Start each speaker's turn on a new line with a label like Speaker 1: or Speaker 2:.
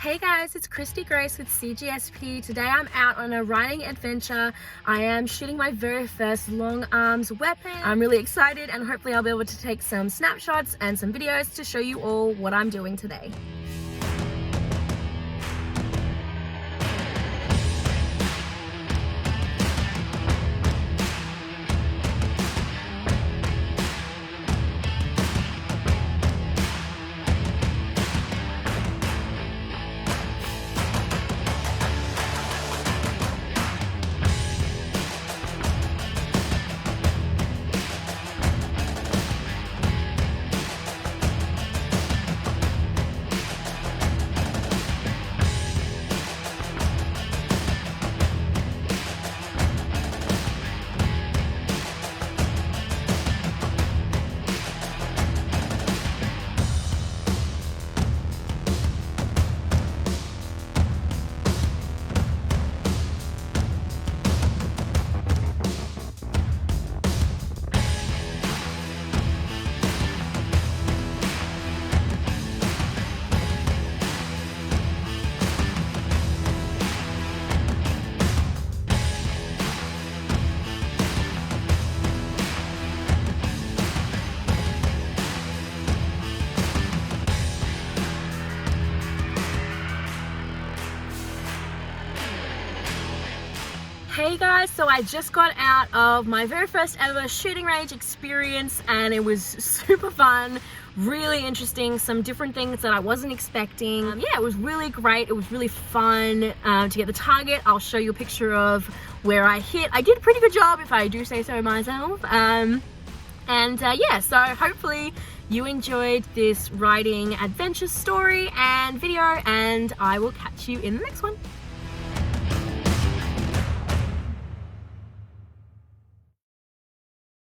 Speaker 1: Hey guys, it's Christy Grace with CGSP. Today I'm out on a riding adventure. I am shooting my very first long arms weapon. I'm really excited and hopefully I'll be able to take some snapshots and some videos to show you all what I'm doing today. Hey guys, so I just got out of my very first ever shooting range experience and it was super fun, really interesting, some different things that I wasn't expecting. Yeah, it was really great. It was really fun to get the target. I'll show you a picture of where I hit. I did a pretty good job if I do say so myself. Yeah, so hopefully you enjoyed this riding adventure story and video, and I will catch you in the next one.